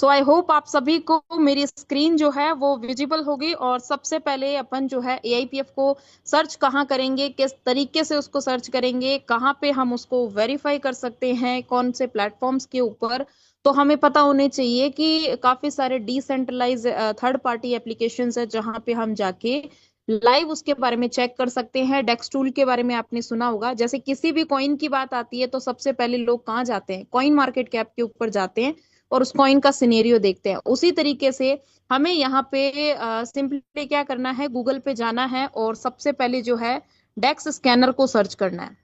So I hope आप सभी को मेरी स्क्रीन जो है वो विजिबल होगी। और सबसे पहले अपन जो है एआईपीएफ को सर्च कहाँ करेंगे, किस तरीके से उसको सर्च करेंगे, कहाँ पे हम उसको वेरीफाई कर सकते हैं, कौन से प्लेटफॉर्म्स के ऊपर। तो हमें पता होने चाहिए कि काफी सारे डिसेंट्रलाइज थर्ड पार्टी एप्लीकेशंस है जहाँ पे हम जाके लाइव उसके बारे में चेक कर सकते हैं। डेक्स टूल के बारे में आपने सुना होगा। जैसे किसी भी कॉइन की बात आती है तो सबसे पहले लोग कहाँ जाते हैं, कॉइन मार्केट कैप के ऊपर जाते हैं और उस कॉइन का सिनेरियो देखते हैं। उसी तरीके से हमें यहाँ पे सिंपली क्या करना है, गूगल पे जाना है और सबसे पहले जो है डेक्स स्कैनर को सर्च करना है।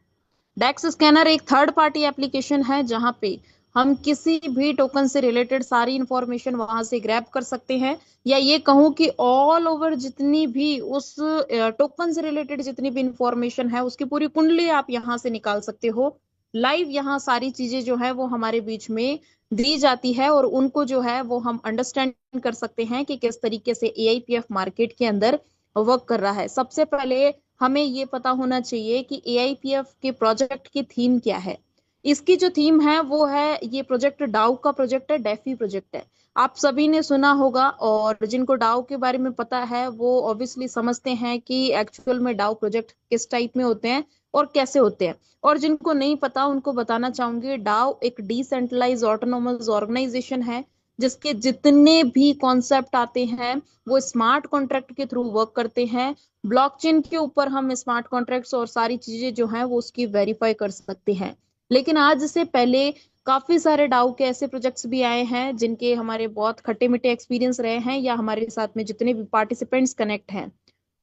डेक्स स्कैनर एक थर्ड पार्टी एप्लीकेशन है जहाँ पे हम किसी भी टोकन से रिलेटेड सारी इंफॉर्मेशन वहां से ग्रैब कर सकते हैं। या ये कहूँ कि ऑल ओवर जितनी भी उस टोकन से रिलेटेड जितनी भी इंफॉर्मेशन है उसकी पूरी कुंडली आप यहाँ से निकाल सकते हो। लाइव यहाँ सारी चीजें जो है वो हमारे बीच में दी जाती है और उनको जो है वो हम अंडरस्टैंड कर सकते हैं कि किस तरीके से एआईपीएफ मार्केट के अंदर वर्क कर रहा है। सबसे पहले हमें ये पता होना चाहिए कि एआईपीएफ के प्रोजेक्ट की थीम क्या है। इसकी जो थीम है वो है, ये प्रोजेक्ट डाउ का प्रोजेक्ट है, डेफी प्रोजेक्ट है। आप सभी ने सुना होगा और जिनको डाउ के बारे में पता है वो ऑब्वियसली समझते हैं कि एक्चुअल में डाउ प्रोजेक्ट किस टाइप में होते हैं और कैसे होते हैं। और जिनको नहीं पता उनको बताना चाहूंगी, डाउ एक डिसेंट्रलाइज ऑटोनोमस ऑर्गेनाइजेशन है जिसके जितने भी कॉन्सेप्ट आते हैं वो स्मार्ट कॉन्ट्रैक्ट के थ्रू वर्क करते हैं। ब्लॉकचेन के ऊपर हम स्मार्ट कॉन्ट्रैक्ट्स और सारी चीजें जो हैं वो उसकी वेरीफाई कर सकते हैं। लेकिन आज से पहले काफी सारे डाउ के ऐसे प्रोजेक्ट्स भी आए हैं जिनके हमारे बहुत खट्टे मीठे एक्सपीरियंस रहे हैं, या हमारे साथ में जितने भी पार्टिसिपेंट्स कनेक्ट हैं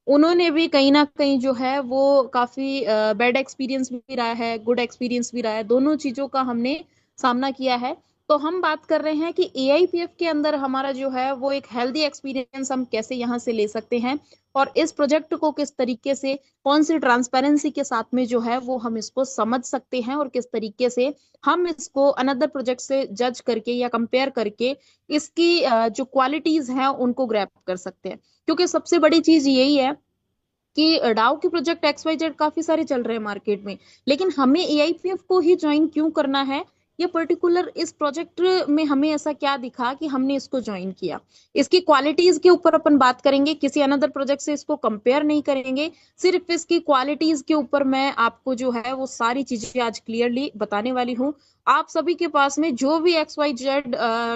उन्होंने भी कहीं ना कहीं जो है वो काफी बैड एक्सपीरियंस भी रहा है, गुड एक्सपीरियंस भी रहा है, दोनों चीजों का हमने सामना किया है। तो हम बात कर रहे हैं कि एआईपीएफ के अंदर हमारा जो है वो एक हेल्दी एक्सपीरियंस हम कैसे यहाँ से ले सकते हैं और इस प्रोजेक्ट को किस तरीके से, कौन सी ट्रांसपेरेंसी के साथ में जो है वो हम इसको समझ सकते हैं और किस तरीके से हम इसको अनदर प्रोजेक्ट से जज करके या कंपेयर करके इसकी जो क्वालिटीज हैं उनको ग्रैब कर सकते हैं। क्योंकि सबसे बड़ी चीज यही है कि डाउ के प्रोजेक्ट एक्स वाई जेड काफी सारे चल रहे हैं मार्केट में, लेकिन हमें एआईपीएफ को ही ज्वाइन क्यों करना है? ये पर्टिकुलर इस प्रोजेक्ट में हमें ऐसा क्या दिखा कि हमने इसको ज्वाइन किया? इसकी क्वालिटीज के ऊपर अपन बात करेंगे, किसी अनदर प्रोजेक्ट से इसको कंपेयर नहीं करेंगे। सिर्फ इसकी क्वालिटीज के ऊपर मैं आपको जो है वो सारी चीजें आज क्लियरली बताने वाली हूँ। आप सभी के पास में जो भी एक्स वाई जेड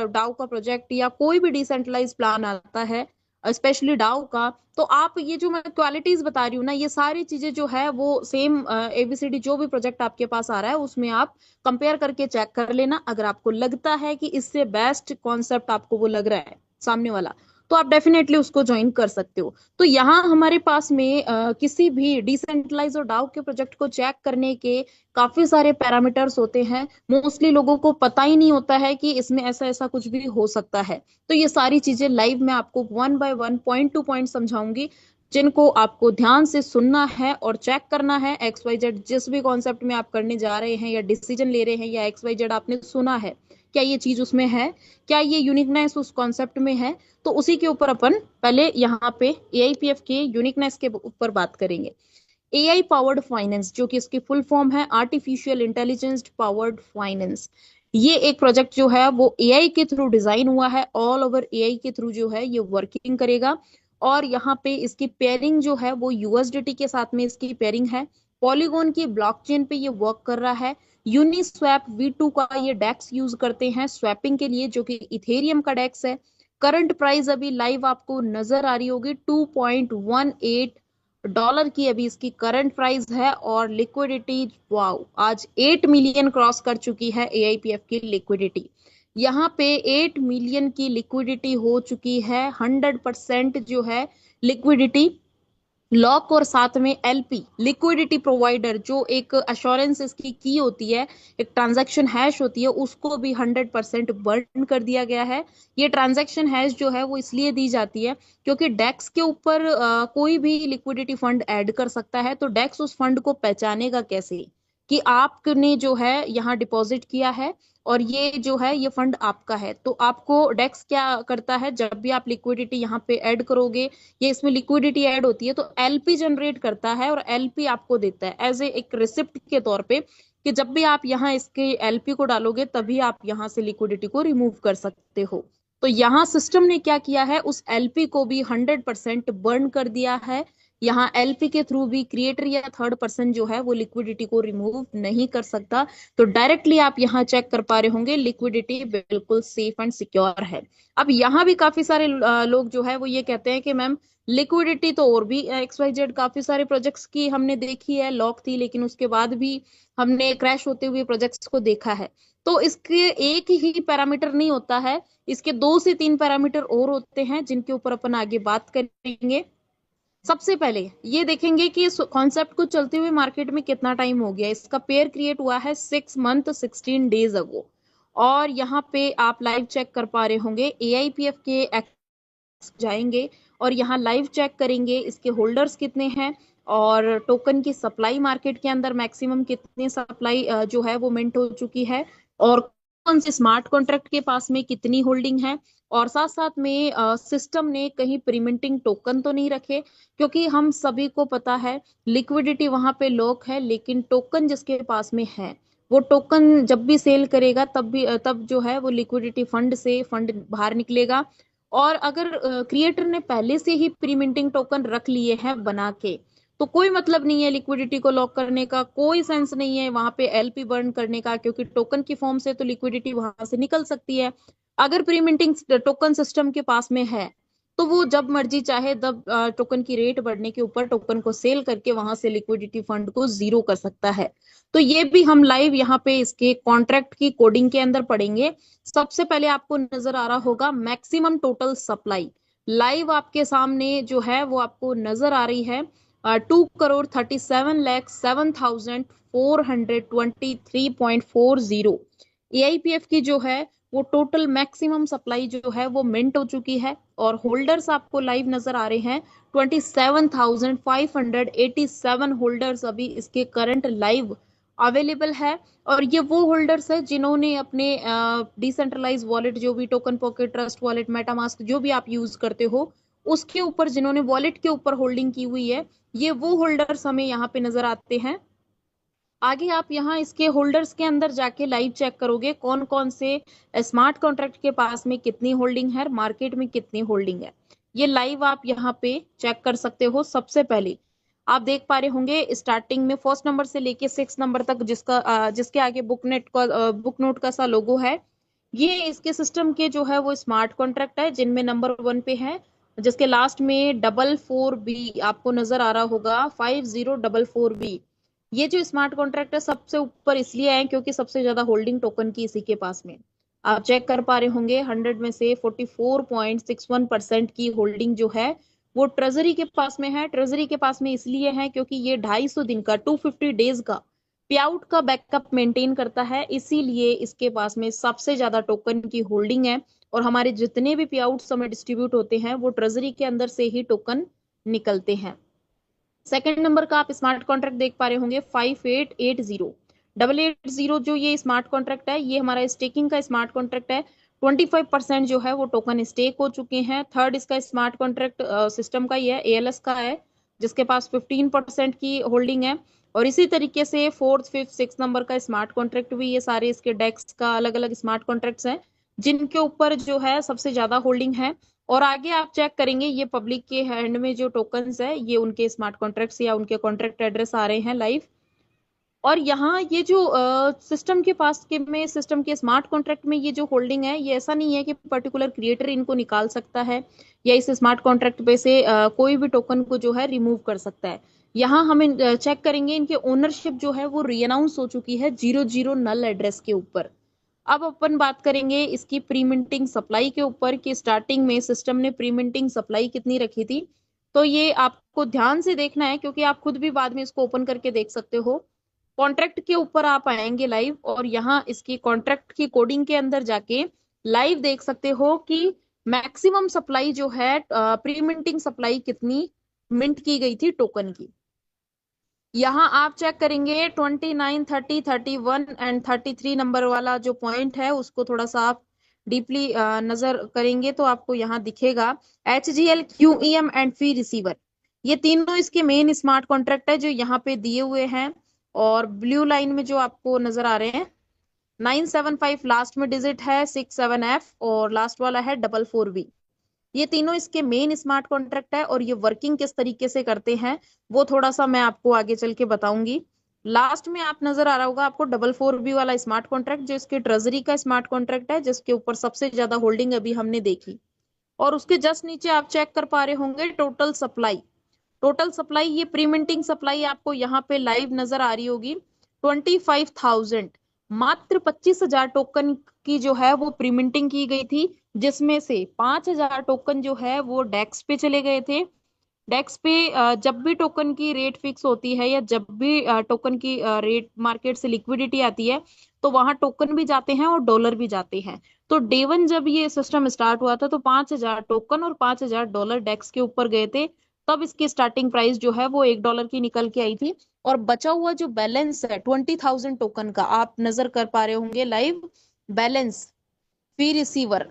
डाउ का प्रोजेक्ट या कोई भी डिसेंट्रलाइज प्लान आता है, स्पेशली डाउ का, तो आप ये जो मैं क्वालिटीज बता रही हूँ ना, ये सारी चीजें जो है वो सेम एबीसीडी जो भी प्रोजेक्ट आपके पास आ रहा है उसमें आप कंपेयर करके चेक कर लेना। अगर आपको लगता है कि इससे बेस्ट कॉन्सेप्ट आपको वो लग रहा है सामने वाला, तो आप डेफिनेटली उसको ज्वाइन कर सकते हो। तो यहाँ हमारे पास में किसी भी डिसेंट्रलाइज और डाउ के प्रोजेक्ट को चेक करने के काफी सारे पैरामीटर्स होते हैं। मोस्टली लोगों को पता ही नहीं होता है कि इसमें ऐसा ऐसा कुछ भी हो सकता है। तो ये सारी चीजें लाइव में आपको one by one, point to point समझाऊंगी, जिनको आपको ध्यान से सुनना है और चेक करना है। एक्स वाई जेड जिस भी कॉन्सेप्ट में आप करने जा रहे हैं या डिसीजन ले रहे हैं, या एक्स वाई जेड आपने सुना है, क्या ये चीज उसमें है, क्या ये यूनिकनेस उस कॉन्सेप्ट में है, तो उसी के ऊपर अपन पहले यहाँ पे एआईपीएफ के यूनिकनेस के ऊपर बात करेंगे। एआई पावर्ड फाइनेंस, जो कि इसकी फुल फॉर्म है आर्टिफिशियल इंटेलिजेंस पावर्ड फाइनेंस, ये एक प्रोजेक्ट जो है वो एआई के थ्रू डिजाइन हुआ है। ऑल ओवर एआई के थ्रू जो है ये वर्किंग करेगा। और यहाँ पे इसकी पेयरिंग जो है वो यूएसडीटी के साथ में इसकी पेयरिंग है। पॉलीगॉन की ब्लॉकचेन पे ये वर्क कर रहा है। यूनिस्वैप V2 का ये डेक्स यूज करते हैं स्वैपिंग के लिए, जो कि इथेरियम का डेक्स है। करंट प्राइस अभी लाइव आपको नजर आ रही होगी, $2.18 की अभी इसकी करंट प्राइस है। और लिक्विडिटी, वाओ, आज 8 मिलियन क्रॉस कर चुकी है एआईपीएफ की लिक्विडिटी। यहाँ पे 8 मिलियन की लिक्विडिटी हो चुकी है, 100% जो है लिक्विडिटी लॉक। और साथ में एलपी लिक्विडिटी प्रोवाइडर, जो एक अश्योरेंस इसकी की होती है, एक ट्रांजैक्शन हैश होती है, उसको भी 100% बर्न कर दिया गया है। ये ट्रांजैक्शन हैश जो है वो इसलिए दी जाती है क्योंकि डेक्स के ऊपर कोई भी लिक्विडिटी फंड ऐड कर सकता है, तो डेक्स उस फंड को पहचानेगा कैसे कि आपने जो है यहाँ डिपॉजिट किया है और ये जो है ये फंड आपका है। तो आपको डेक्स क्या करता है, जब भी आप लिक्विडिटी यहाँ पे ऐड करोगे, ये इसमें लिक्विडिटी ऐड होती है, तो एलपी जनरेट करता है और एलपी आपको देता है एज ए एक रिसिप्ट के तौर पे, कि जब भी आप यहाँ इसके एलपी को डालोगे तभी आप यहाँ से लिक्विडिटी को रिमूव कर सकते हो। तो यहाँ सिस्टम ने क्या किया है, उस एलपी को भी 100% बर्न कर दिया है। यहाँ एलपी के थ्रू भी क्रिएटर या थर्ड पर्सन जो है वो लिक्विडिटी को रिमूव नहीं कर सकता। तो डायरेक्टली आप यहाँ चेक कर पा रहे होंगे लिक्विडिटी बिल्कुल सेफ एंड सिक्योर है। अब यहाँ भी काफी सारे लोग जो है वो ये कहते हैं कि मैम लिक्विडिटी तो और भी XYZ काफी सारे प्रोजेक्ट्स की हमने देखी है, लॉक थी लेकिन उसके बाद भी हमने क्रैश होते हुए प्रोजेक्ट्स को देखा है। तो इसके एक ही पैरामीटर नहीं होता है, इसके 2 से 3 पैरामीटर और होते हैं जिनके ऊपर अपन आगे बात करेंगे। सबसे पहले ये देखेंगे कि इस कॉन्सेप्ट को चलते हुए मार्केट में कितना टाइम हो गया। इसका पेयर क्रिएट हुआ है 6 मंथ 16 डेज अगो। और यहाँ पे आप लाइव चेक कर पा रहे होंगे AIPF के जाएंगे और यहाँ लाइव चेक करेंगे इसके होल्डर्स कितने हैं और टोकन की सप्लाई मार्केट के अंदर मैक्सिमम कितने सप्लाई जो है वो मिंट हो चुकी है, और कौन से स्मार्ट कॉन्ट्रैक्ट के पास में कितनी होल्डिंग है, और साथ साथ में सिस्टम ने कहीं प्रीमिंटिंग टोकन तो नहीं रखे, क्योंकि हम सभी को पता है लिक्विडिटी वहां पे लॉक है, लेकिन टोकन जिसके पास में है वो टोकन जब भी सेल करेगा तब जो है वो लिक्विडिटी फंड से फंड बाहर निकलेगा। और अगर क्रिएटर ने पहले से ही प्रीमिंटिंग टोकन रख लिए हैं बना के, तो कोई मतलब नहीं है लिक्विडिटी को लॉक करने का, कोई सेंस नहीं है वहां पे एलपी बर्न करने का, क्योंकि टोकन की फॉर्म से तो लिक्विडिटी वहां से निकल सकती है। अगर प्रीमिंटिंग टोकन सिस्टम के पास में है तो वो जब मर्जी चाहे तब टोकन की रेट बढ़ने के ऊपर टोकन को सेल करके वहां से लिक्विडिटी फंड को जीरो कर सकता है। तो ये भी हम लाइव यहाँ पे इसके कॉन्ट्रैक्ट की कोडिंग के अंदर पढ़ेंगे। सबसे पहले आपको नजर आ रहा होगा मैक्सिमम टोटल सप्लाई, लाइव आपके सामने जो है वो आपको नजर आ रही है 2,37,07,423.40। AIPF की जो है वो टोटल मैक्सिमम सप्लाई जो है वो मिंट हो चुकी है, और होल्डर्स आपको लाइव नजर आ रहे हैं 27,587 होल्डर्स अभी इसके करंट लाइव अवेलेबल है। और ये वो होल्डर्स है जिन्होंने अपने डिसेंट्रलाइज वॉलेट, जो भी token pocket, trust wallet, MetaMask जो भी आप यूज करते हो, उसके ऊपर जिन्होंने वॉलेट के ऊपर होल्डिंग की हुई है, ये वो होल्डर्स हमें यहाँ पे नजर आते हैं। आगे आप यहाँ इसके होल्डर्स के अंदर जाके लाइव चेक करोगे कौन कौन से स्मार्ट कॉन्ट्रैक्ट के पास में कितनी होल्डिंग है, मार्केट में कितनी होल्डिंग है, ये लाइव आप यहाँ पे चेक कर सकते हो। सबसे पहले आप देख पा रहे होंगे स्टार्टिंग में फर्स्ट नंबर से लेके 6 नंबर तक जिसके आगे बुक नोट का सा लोगो है, ये इसके सिस्टम के जो है वो स्मार्ट कॉन्ट्रैक्ट है जिनमें नंबर 1 पे है, जिसके लास्ट में 44B आपको नजर आ रहा होगा, 5044B। ये जो स्मार्ट कॉन्ट्रैक्ट है सबसे ऊपर इसलिए है क्योंकि सबसे ज्यादा होल्डिंग टोकन की इसी के पास में। आप चेक कर पा रहे होंगे 100 में से 44.61% की होल्डिंग जो है वो ट्रेजरी के पास में है। ट्रेजरी के पास में इसलिए है क्योंकि ये 250 दिन का 250 डेज का पे आउट का बैकअप मेंटेन करता है, इसीलिए इसके पास में सबसे ज्यादा टोकन की होल्डिंग है। और हमारे जितने भी पे आउट समय डिस्ट्रीब्यूट होते हैं वो ट्रेजरी के अंदर से ही टोकन निकलते हैं। सेकेंड नंबर का आप स्मार्ट कॉन्ट्रैक्ट देख पा रहे होंगे 5880 जो ये स्मार्ट कॉन्ट्रैक्ट है, ये हमारा स्टेकिंग का स्मार्ट कॉन्ट्रैक्ट है। 25% जो है वो टोकन स्टेक हो चुके हैं। थर्ड इसका स्मार्ट कॉन्ट्रैक्ट सिस्टम का ही है, ALS का है, जिसके पास 15% की होल्डिंग है। और इसी तरीके से फोर्थ फिफ्थ 6 नंबर का स्मार्ट कॉन्ट्रैक्ट भी, ये सारे इसके डेस्क का अलग अलग स्मार्ट कॉन्ट्रैक्ट्स हैं जिनके ऊपर जो है सबसे ज्यादा होल्डिंग है। और आगे आप चेक करेंगे ये पब्लिक के हैंड में जो टोकन्स है ये उनके स्मार्ट कॉन्ट्रैक्ट्स या उनके कॉन्ट्रैक्ट एड्रेस आ रहे हैं लाइव। और यहाँ ये जो सिस्टम के पास के में सिस्टम के स्मार्ट कॉन्ट्रैक्ट में ये जो होल्डिंग है, ये ऐसा नहीं है कि पर्टिकुलर क्रिएटर इनको निकाल सकता है या इस स्मार्ट कॉन्ट्रैक्ट पे से कोई भी टोकन को जो है रिमूव कर सकता है। यहाँ हमें चेक करेंगे इनके ओनरशिप जो है वो रीअनाउंस हो चुकी है 00 नल एड्रेस के ऊपर। अब अपन बात करेंगे इसकी प्रीमिंटिंग सप्लाई के ऊपर कि स्टार्टिंग में सिस्टम ने प्रीमिंटिंग सप्लाई कितनी रखी थी। तो ये आपको ध्यान से देखना है क्योंकि आप खुद भी बाद में इसको ओपन करके देख सकते हो। कॉन्ट्रैक्ट के ऊपर आप आएंगे लाइव और यहाँ इसकी कॉन्ट्रैक्ट की कोडिंग के अंदर जाके लाइव देख सकते हो कि मैक्सिमम सप्लाई जो है प्रीमिंटिंग सप्लाई कितनी मिंट की गई थी टोकन की। यहाँ आप चेक करेंगे 29, 30, 31 एंड 33 नंबर वाला जो पॉइंट है उसको थोड़ा सा आप डीपली नजर करेंगे तो आपको यहाँ दिखेगा HGL, QEM and fee receiver. ये तीनों इसके मेन स्मार्ट कॉन्ट्रैक्ट है जो यहाँ पे दिए हुए हैं। और ब्लू लाइन में जो आपको नजर आ रहे हैं 975 लास्ट में डिजिट है, 67F और लास्ट वाला है 44B। ये तीनों इसके मेन स्मार्ट कॉन्ट्रैक्ट है और ये वर्किंग किस तरीके से करते हैं वो थोड़ा सा मैं आपको आगे चल के बताऊंगी। लास्ट में आप नजर आ रहा होगा आपको 44B वाला स्मार्ट कॉन्ट्रैक्ट, जो इसके ट्रेजरी का स्मार्ट कॉन्ट्रैक्ट है, जिसके ऊपर सबसे ज्यादा होल्डिंग अभी हमने देखी। और उसके जस्ट नीचे आप चेक कर पा रहे होंगे टोटल सप्लाई। टोटल सप्लाई ये प्रीमिंटिंग सप्लाई आपको यहाँ पे लाइव नजर आ रही होगी। 25,000, मात्र 25,000 टोकन की जो है वो प्रीमिंटिंग की गई थी, जिसमें से 5,000 टोकन जो है वो डेक्स पे चले गए थे। डेक्स पे जब भी टोकन की रेट फिक्स होती है या जब भी टोकन की रेट मार्केट से लिक्विडिटी आती है, तो वहां टोकन भी जाते हैं और डॉलर भी जाते हैं। तो डे वन जब ये सिस्टम स्टार्ट हुआ था तो 5,000 टोकन और 5,000 डॉलर डेक्स के ऊपर गए थे। तब इसकी स्टार्टिंग प्राइस जो है वो $1 की निकल के आई थी। और बचा हुआ जो बैलेंस है 20,000 टोकन का, आप नजर कर पा रहे होंगे लाइव बैलेंस, फी रिसीवर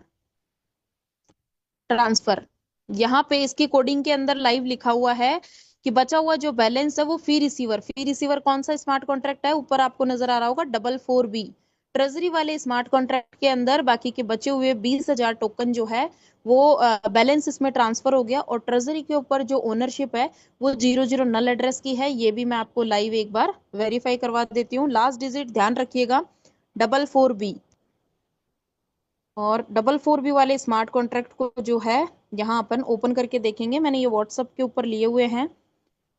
ट्रांसफर, यहाँ पे इसकी कोडिंग के अंदर लाइव लिखा हुआ है कि बचा हुआ जो बैलेंस है वो फी रिसीवर। फी रिसीवर कौन सा स्मार्ट कॉन्ट्रैक्ट है, ऊपर आपको नजर आ रहा होगा 44B। ट्रेजरी वाले स्मार्ट कॉन्ट्रैक्ट के अंदर बाकी के बचे हुए 20,000 टोकन जो है वो बैलेंस इसमें ट्रांसफर हो गया। और ट्रेजरी के ऊपर जो ओनरशिप है वो 00 नल एड्रेस की है। ये भी मैं आपको लाइव एक बार वेरीफाई करवा देती हूँ। लास्ट डिजिट ध्यान रखिएगा 44B। और 44B वाले स्मार्ट कॉन्ट्रैक्ट को जो है यहाँ अपन ओपन करके देखेंगे। मैंने ये व्हाट्सएप के ऊपर लिए हुए हैं।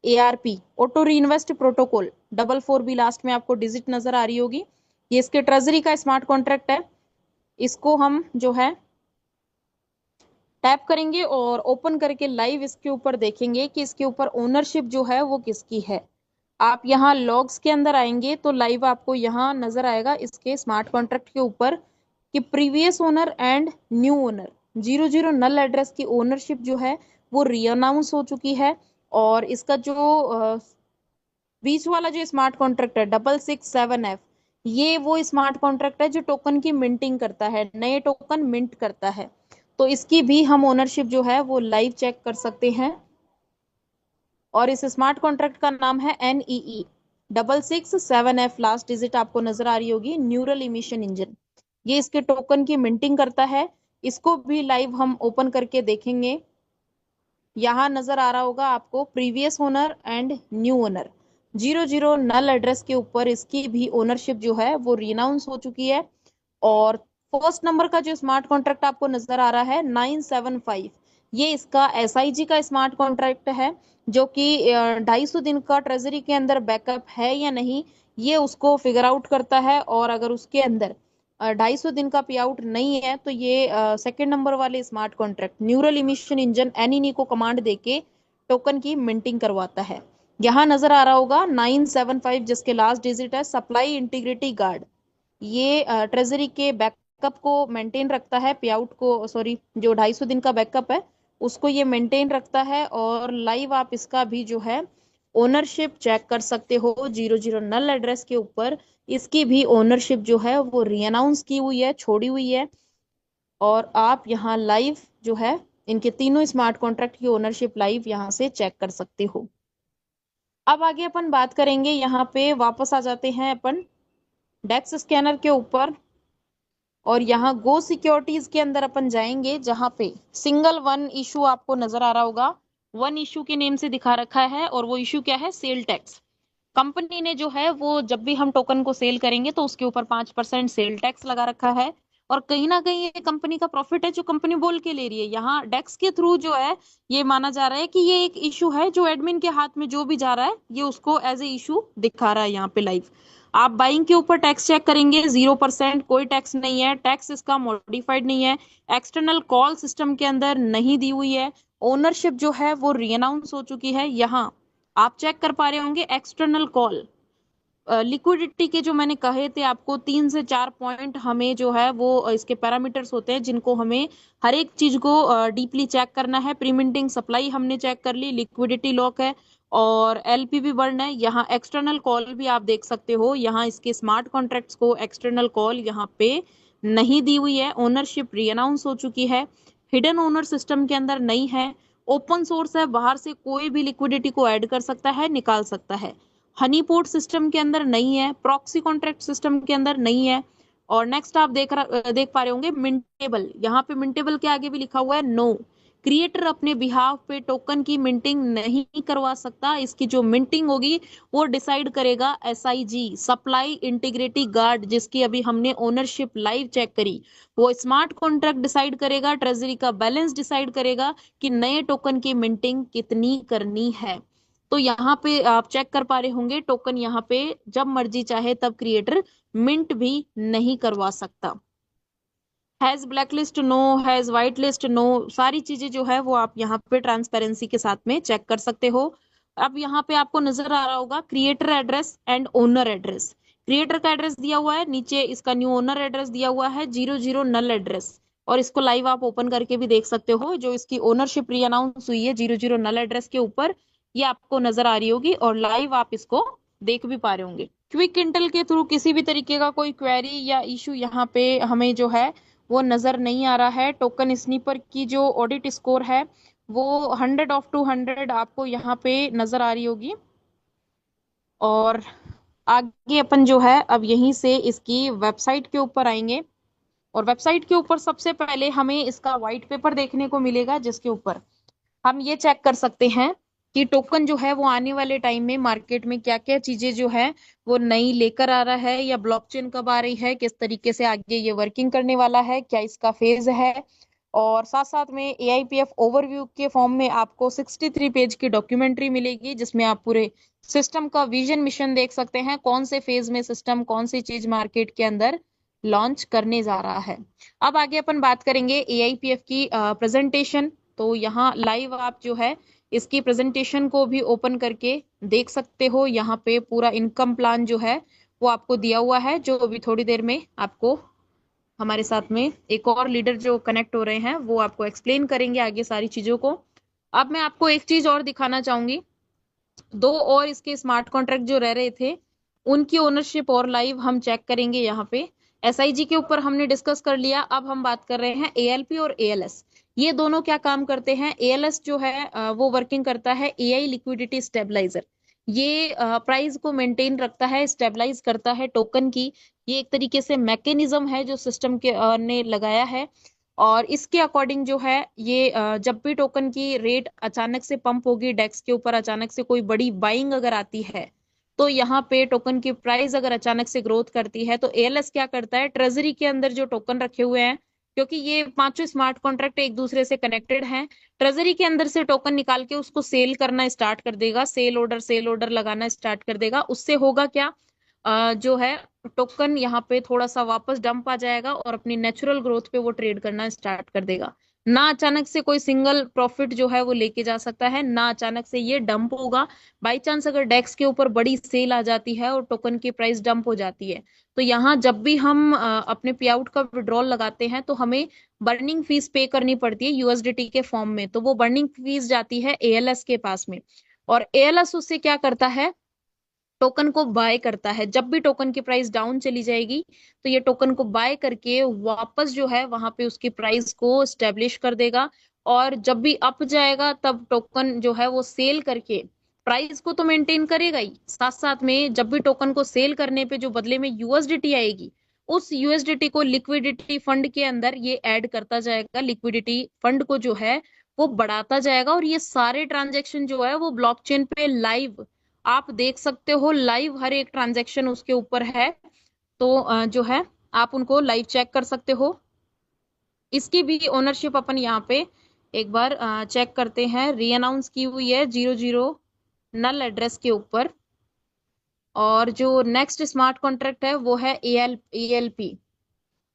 ARP ऑटो री इन्वेस्ट प्रोटोकॉल 44B लास्ट में आपको डिजिट नजर आ रही होगी। ये इसके ट्रेजरी का स्मार्ट कॉन्ट्रैक्ट है। इसको हम जो है टैप करेंगे और ओपन करके लाइव इसके ऊपर देखेंगे कि इसके ऊपर ओनरशिप जो है वो किसकी है। आप यहाँ लॉग्स के अंदर आएंगे तो लाइव आपको यहाँ नजर आएगा इसके स्मार्ट कॉन्ट्रैक्ट के ऊपर कि previous owner and new owner 00 null address की ओनरशिप जो है वो रीअनाउंस हो चुकी है। और इसका जो बीच वाला जो स्मार्ट कॉन्ट्रैक्ट है 667F, ये वो स्मार्ट कॉन्ट्रैक्ट है जो टोकन की मिंटिंग करता है, नए टोकन मिंट करता है। तो इसकी भी हम ओनरशिप जो है वो लाइव चेक कर सकते हैं। और इस स्मार्ट कॉन्ट्रैक्ट का नाम है NEE 667F, लास्ट डिजिट आपको नजर आ रही होगी, न्यूरल इमिशन इंजन। ये इसके टोकन की मिंटिंग करता है। इसको भी लाइव हम ओपन करके देखेंगे। यहाँ नजर आ रहा होगा आपको previous owner and new owner 00 null address के ऊपर इसकी भी ओनरशिप जो है वो रिनाउंस हो चुकी है। और फर्स्ट नंबर का जो स्मार्ट कॉन्ट्रैक्ट आपको नजर आ रहा है 975, ये इसका SIG का स्मार्ट कॉन्ट्रैक्ट है, जो कि 250 दिन का ट्रेजरी के अंदर बैकअप है या नहीं ये उसको फिगर आउट करता है। और अगर उसके अंदर 250 दिन का पे आउट नहीं है तो ये सेकंड नंबर वाले smart contract neural emission engine NEE को कमांड देके टोकन की मिंटिंग करवाता है। यहाँ नजर आ रहा होगा 975 जिसके लास्ट डिजिट है सप्लाई इंटीग्रिटी गार्ड। ये ट्रेजरी के बैकअप को मेंटेन रखता है, पे आउट को सॉरी जो 250 दिन का बैकअप है उसको ये मेंटेन रखता है। और लाइव आप इसका भी जो है ओनरशिप चेक कर सकते हो 00 नल एड्रेस के ऊपर। इसकी भी ओनरशिप जो है वो रीअनाउंस की हुई है, छोड़ी हुई है। और आप यहाँ लाइव जो है इनके तीनों स्मार्ट कॉन्ट्रैक्ट की ओनरशिप लाइव यहाँ से चेक कर सकते हो। अब आगे अपन बात करेंगे, यहाँ पे वापस आ जाते हैं अपन डेक्स स्कैनर के ऊपर। और यहाँ गो सिक्योरिटीज के अंदर अपन जाएंगे जहां पे सिंगल वन इशू आपको नजर आ रहा होगा। वन इशू के नेम से दिखा रखा है और वो इशू क्या है, सेल टैक्स। कंपनी ने जो है वो जब भी हम टोकन को सेल करेंगे तो उसके ऊपर 5% सेल टैक्स लगा रखा है। और कहीं ना कहीं ये कंपनी का प्रॉफिट है जो कंपनी बोल के ले रही है। यहाँ डेक्स के थ्रू जो है ये माना जा रहा है कि ये एक इशू है जो एडमिन के हाथ में जो भी जा रहा है ये उसको एज ए इशू दिखा रहा है यहाँ पे लाइव। आप बाइंग के ऊपर टैक्स चेक करेंगे 0%, कोई टैक्स नहीं है, टैक्स इसका मॉडिफाइड नहीं है, एक्सटर्नल कॉल सिस्टम के अंदर नहीं दी हुई है, ओनरशिप जो है वो रीअनाउंस हो चुकी है। यहाँ आप चेक कर पा रहे होंगे एक्सटर्नल कॉल लिक्विडिटी के जो मैंने कहे थे आपको 3 से 4 पॉइंट हमें जो है वो इसके पैरामीटर्स होते हैं जिनको हमें हर एक चीज को डीपली चेक करना है। प्रीमिंटिंग सप्लाई हमने चेक कर ली, लिक्विडिटी लॉक है और LPV बर्न है। यहाँ एक्सटर्नल कॉल भी आप देख सकते हो, यहाँ इसके स्मार्ट कॉन्ट्रैक्ट्स को एक्सटर्नल कॉल यहाँ पे नहीं दी हुई है, ओनरशिप रीअनाउंस हो चुकी है, हिडन ओनर सिस्टम के अंदर नहीं है, ओपन सोर्स है, बाहर से कोई भी लिक्विडिटी को ऐड कर सकता है, निकाल सकता है, हनी पोर्ट सिस्टम के अंदर नहीं है, प्रॉक्सी कॉन्ट्रैक्ट सिस्टम के अंदर नहीं है, और नेक्स्ट आप देख पा रहे होंगे मिंटेबल, यहाँ पे मिंटेबल के आगे भी लिखा हुआ है नो, क्रिएटर अपने बिहाफ पे टोकन की मिंटिंग नहीं करवा सकता। इसकी जो मिंटिंग होगी वो डिसाइड करेगा एसआईजी, सप्लाई इंटीग्रिटी गार्ड, जिसकी अभी हमने ओनरशिप लाइव चेक करी। वो स्मार्ट कॉन्ट्रैक्ट डिसाइड करेगा, ट्रेजरी का बैलेंस डिसाइड करेगा कि नए टोकन की मिंटिंग कितनी करनी है। तो यहाँ पे आप चेक कर पा रहे होंगे टोकन यहाँ पे जब मर्जी चाहे तब क्रिएटर मिंट भी नहीं करवा सकता। Has black list no, has white list no, सारी चीजें जो है वो आप यहाँ पे ट्रांसपेरेंसी के साथ में चेक कर सकते हो। अब यहाँ पे आपको नजर आ रहा होगा creator address and owner address. Creator का एड्रेस दिया हुआ है, नीचे इसका न्यू ओनर एड्रेस दिया हुआ है 00 नल एड्रेस, और इसको लाइव आप ओपन करके भी देख सकते हो। जो इसकी ओनरशिप री अनाउंस हुई है 00 नल एड्रेस के ऊपर, ये आपको नजर आ रही होगी और लाइव आप इसको देख भी पा रहे होंगे। क्विक इंटेल के थ्रू किसी भी तरीके का कोई क्वेरी या इशू यहाँ पे हमें जो है वो नजर नहीं आ रहा है। टोकन स्नीपर की जो ऑडिट स्कोर है वो 100 ऑफ 200 आपको यहाँ पे नजर आ रही होगी। और आगे अपन जो है अब यहीं से इसकी वेबसाइट के ऊपर आएंगे, और वेबसाइट के ऊपर सबसे पहले हमें इसका व्हाइट पेपर देखने को मिलेगा, जिसके ऊपर हम ये चेक कर सकते हैं कि टोकन जो है वो आने वाले टाइम में मार्केट में क्या क्या चीजें जो है वो नई लेकर आ रहा है, या ब्लॉकचेन कब आ रही है, किस तरीके से आगे ये वर्किंग करने वाला है, क्या इसका फेज है। और साथ साथ में एआईपीएफ ओवरव्यू के फॉर्म में आपको 63 पेज की डॉक्यूमेंट्री मिलेगी, जिसमें आप पूरे सिस्टम का विजन मिशन देख सकते हैं, कौन से फेज में सिस्टम कौन सी चीज मार्केट के अंदर लॉन्च करने जा रहा है। अब आगे अपन बात करेंगे एआईपीएफ की प्रेजेंटेशन। तो यहाँ लाइव आप जो है इसकी प्रेजेंटेशन को भी ओपन करके देख सकते हो। यहाँ पे पूरा इनकम प्लान जो है वो आपको दिया हुआ है, जो अभी थोड़ी देर में आपको हमारे साथ में एक और लीडर जो कनेक्ट हो रहे हैं वो आपको एक्सप्लेन करेंगे आगे सारी चीजों को। अब मैं आपको एक चीज और दिखाना चाहूंगी, दो और इसके स्मार्ट कॉन्ट्रैक्ट जो रह रहे थे उनकी ओनरशिप और लाइव हम चेक करेंगे। यहाँ पे एसआईजी के ऊपर हमने डिस्कस कर लिया, अब हम बात कर रहे हैं एएलपी और एएलएस। ये दोनों क्या काम करते हैं? एएलएस जो है वो वर्किंग करता है एआई लिक्विडिटी स्टेबलाइजर। ये प्राइस को मेंटेन रखता है, स्टेबलाइज करता है टोकन की। ये एक तरीके से मैकेनिज्म है जो सिस्टम के ने लगाया है, और इसके अकॉर्डिंग जो है ये जब भी टोकन की रेट अचानक से पंप होगी, डेक्स के ऊपर अचानक से कोई बड़ी बाइंग अगर आती है, तो यहाँ पे टोकन की प्राइस अगर अचानक से ग्रोथ करती है तो एएलएस क्या करता है, ट्रेजरी के अंदर जो टोकन रखे हुए हैं, क्योंकि ये पांचों स्मार्ट कॉन्ट्रैक्ट एक दूसरे से कनेक्टेड हैं, ट्रेजरी के अंदर से टोकन निकाल के उसको सेल करना स्टार्ट कर देगा, सेल ऑर्डर लगाना स्टार्ट कर देगा। उससे होगा क्या, जो है टोकन यहाँ पे थोड़ा सा वापस डंप आ जाएगा और अपनी नेचुरल ग्रोथ पे वो ट्रेड करना स्टार्ट कर देगा। ना अचानक से कोई सिंगल प्रॉफिट जो है वो लेके जा सकता है, ना अचानक से ये डंप होगा। बाई चांस अगर डेक्स के ऊपर बड़ी सेल आ जाती है और टोकन की प्राइस डंप हो जाती है, तो यहाँ जब भी हम अपने पे आउट का विड्रॉल लगाते हैं तो हमें बर्निंग फीस पे करनी पड़ती है यूएसडीटी के फॉर्म में। तो वो बर्निंग फीस जाती है एएलएस के पास में, और एएलएस उससे क्या करता है, टोकन को बाय करता है। जब भी टोकन की प्राइस डाउन चली जाएगी तो ये टोकन को बाय करके वापस जो है वहां पे उसकी प्राइस को स्टेब्लिश कर देगा, और जब भी अप जाएगा तब टोकन जो है वो सेल करके प्राइस को तो मेंटेन करेगा ही, साथ साथ में जब भी टोकन को सेल करने पे जो बदले में यूएसडीटी आएगी, उस यूएसडीटी को लिक्विडिटी फंड के अंदर ये ऐड करता जाएगा, लिक्विडिटी फंड को जो है वो बढ़ाता जाएगा। और ये सारे ट्रांजेक्शन जो है वो ब्लॉकचेन पे लाइव आप देख सकते हो, लाइव हर एक ट्रांजैक्शन उसके ऊपर है। तो जो है आप उनको लाइव चेक कर सकते हो। इसकी भी ओनरशिप अपन यहाँ पे एक बार चेक करते हैं, री अनाउंस की हुई है 00 नल एड्रेस के ऊपर। और जो नेक्स्ट स्मार्ट कॉन्ट्रैक्ट है वो है एएलपी,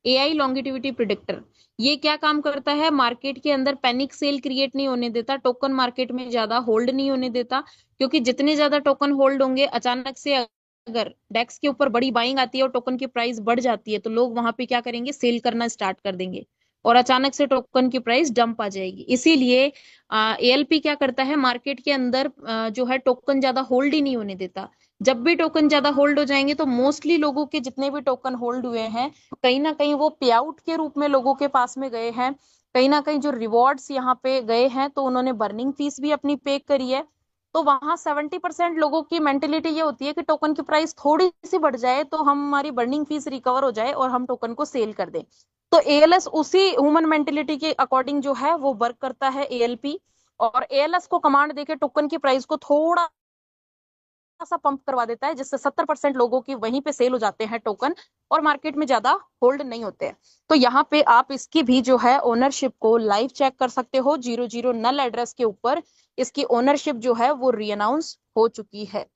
एआई लॉन्गिटिविटी प्रिडिक्टर। ये क्या काम करता है, मार्केट के अंदर पैनिक सेल क्रिएट नहीं होने देता, टोकन मार्केट में ज्यादा होल्ड नहीं होने देता, क्योंकि जितने ज्यादा टोकन होल्ड होंगे, अचानक से अगर डेक्स के ऊपर बड़ी बाइंग आती है और टोकन की प्राइस बढ़ जाती है, तो लोग वहां पे क्या करेंगे, सेल करना स्टार्ट कर देंगे, और अचानक से टोकन की प्राइस डंप आ जाएगी। इसीलिए एएलपी क्या करता है, मार्केट के अंदर जो है टोकन ज्यादा होल्ड ही नहीं होने देता। जब भी टोकन ज्यादा होल्ड हो जाएंगे तो मोस्टली लोगों के जितने भी टोकन होल्ड हुए हैं, कहीं ना कहीं वो पे आउट के रूप में लोगों के पास में गए हैं, कहीं ना कहीं जो रिवॉर्ड्स यहाँ पे गए हैं, तो उन्होंने बर्निंग फीस भी अपनी पे करी है। तो वहां 70% लोगों की मेंटेलिटी ये होती है कि टोकन की प्राइस थोड़ी सी बढ़ जाए तो हमारी बर्निंग फीस रिकवर हो जाए और हम टोकन को सेल कर दें। तो एएलएस उसी ह्यूमन मेंटेलिटी के अकॉर्डिंग जो है वो वर्क करता है एएलपी, और एएलएस को कमांड देके टोकन की प्राइस को थोड़ा सा पंप करवा देता है, जिससे 70% लोगों की वहीं पे सेल हो जाते हैं टोकन, और मार्केट में ज्यादा होल्ड नहीं होते हैं। तो यहाँ पे आप इसकी भी जो है ओनरशिप को लाइव चेक कर सकते हो। 00 नल एड्रेस के ऊपर इसकी ओनरशिप जो है वो रीअनाउंस हो चुकी है।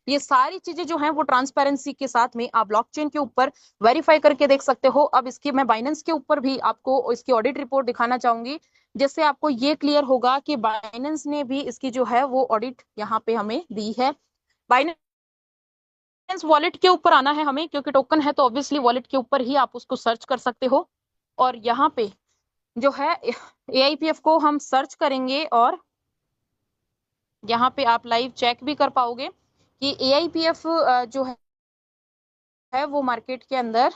ये सारी चीजें जो हैं वो ट्रांसपेरेंसी के साथ में आप ब्लॉकचेन के ऊपर वेरीफाई करके देख सकते हो। अब इसकी मैं बाइनेंस के ऊपर भी आपको इसकी ऑडिट रिपोर्ट दिखाना चाहूंगी, जिससे आपको ये क्लियर होगा कि बाइनेंस ने भी इसकी जो है वो ऑडिट यहाँ पे हमें दी है। बाइनेंस वॉलेट के ऊपर आना है हमें, क्योंकि टोकन है तो ऑब्वियसली वॉलेट के ऊपर ही आप उसको सर्च कर सकते हो। और यहाँ पे जो है एआईपीएफ को हम सर्च करेंगे, और यहाँ पे आप लाइव चेक भी कर पाओगे कि एआईपीएफ जो है वो मार्केट के अंदर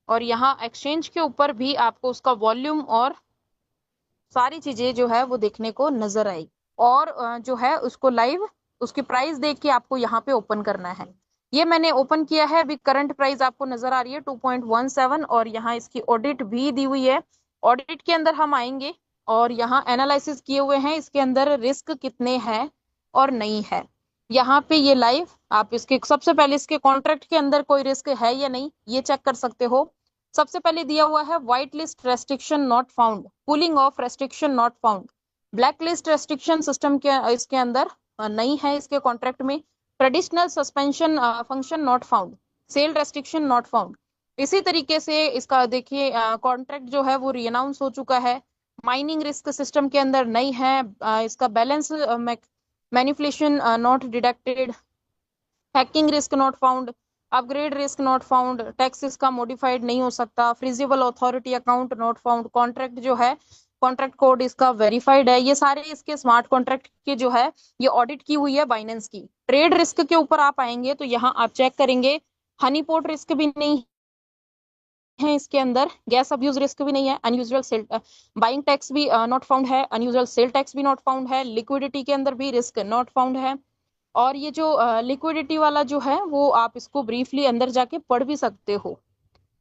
और यहाँ एक्सचेंज के ऊपर भी आपको उसका वॉल्यूम और सारी चीजें जो है वो देखने को नजर आई। और जो है उसको लाइव उसकी प्राइस देख के आपको यहाँ पे ओपन करना है। ये मैंने ओपन किया है, अभी करंट प्राइस आपको नजर आ रही है 2.17, और यहाँ इसकी ऑडिट भी दी हुई है। ऑडिट के अंदर हम आएंगे और यहाँ एनालिसिस किए हुए हैं इसके अंदर रिस्क कितने हैं और नहीं है। यहाँ पे ये लाइव आप इसके सबसे पहले इसके कॉन्ट्रैक्ट के अंदर कोई रिस्क है या नहीं ये चेक कर सकते हो। सबसे पहले दिया हुआ है white list restriction not found, cooling off restriction not found. Black list restriction system के इसके अंदर नहीं है इसके कॉन्ट्रैक्ट में। Traditional suspension function not found, sale restriction not found. इसी तरीके से इसका देखिए कॉन्ट्रैक्ट जो है वो रीअनाउंस हो चुका है। माइनिंग रिस्क सिस्टम के अंदर नहीं है। इसका balance manipulation not detected, hacking risk not found, upgrade risk not found, tax इसका मॉडिफाइड नहीं हो सकता, freezable authority account not found, contract जो है कॉन्ट्रैक्ट कोड इसका वेरीफाइड है। ये सारे इसके स्मार्ट कॉन्ट्रैक्ट के जो है ये ऑडिट की हुई है बाइनेंस की। ट्रेड रिस्क के ऊपर आप आएंगे तो यहाँ आप चेक करेंगे हनी पोर्ट रिस्क भी नहीं है इसके अंदर, गैस अब्यूज रिस्क भी नहीं है, अनयूजुअल सेल बाइंग टैक्स भी नॉट फाउंड है, अनयूजुअल सेल टैक्स भी नॉट फाउंड है, लिक्विडिटी के अंदर भी रिस्क नॉट फाउंड है। और ये जो लिक्विडिटी वाला जो है वो आप इसको ब्रीफली अंदर जाके पढ़ भी सकते हो।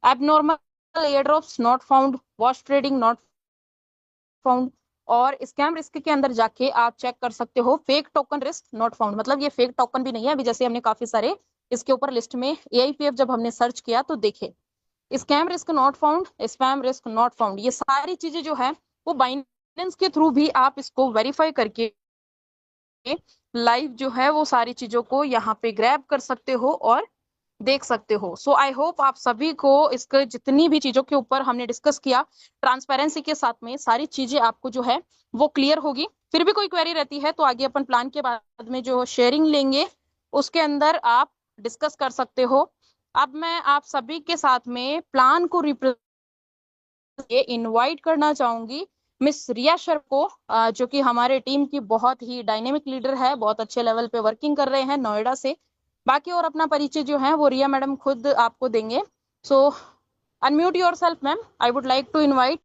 Abnormal airdrops not found, wash trading not found. और स्कैम रिस्क के अंदर जाके आप चेक कर सकते हो fake token risk not found, मतलब ये फेक टोकन भी नहीं है। अभी जैसे हमने काफी सारे इसके ऊपर लिस्ट में एआईपीएफ जब हमने सर्च किया तो देखे scam risk not found, spam risk not found. ये सारी चीजें जो है वो बाइनेंस के थ्रू भी आप इसको वेरीफाई करके लाइव जो है वो सारी चीजों को यहाँ पे ग्रैब कर सकते हो और देख सकते हो। सो आई होप आप सभी को इसके जितनी भी चीजों के ऊपर हमने डिस्कस किया ट्रांसपेरेंसी के साथ में सारी चीजें आपको जो है वो क्लियर होगी। फिर भी कोई क्वेरी रहती है तो आगे अपन प्लान के बाद में जो शेयरिंग लेंगे उसके अंदर आप डिस्कस कर सकते हो। अब मैं आप सभी के साथ में प्लान को इनवाइट करना चाहूंगी मिस रिया शर को, जो कि हमारे टीम की बहुत ही डायनेमिक लीडर है, बहुत अच्छे लेवल पे वर्किंग कर रहे हैं नोएडा से। बाकी और अपना परिचय जो है वो रिया मैडम खुद आपको देंगे। So unmute yourself ma'am, I would like to invite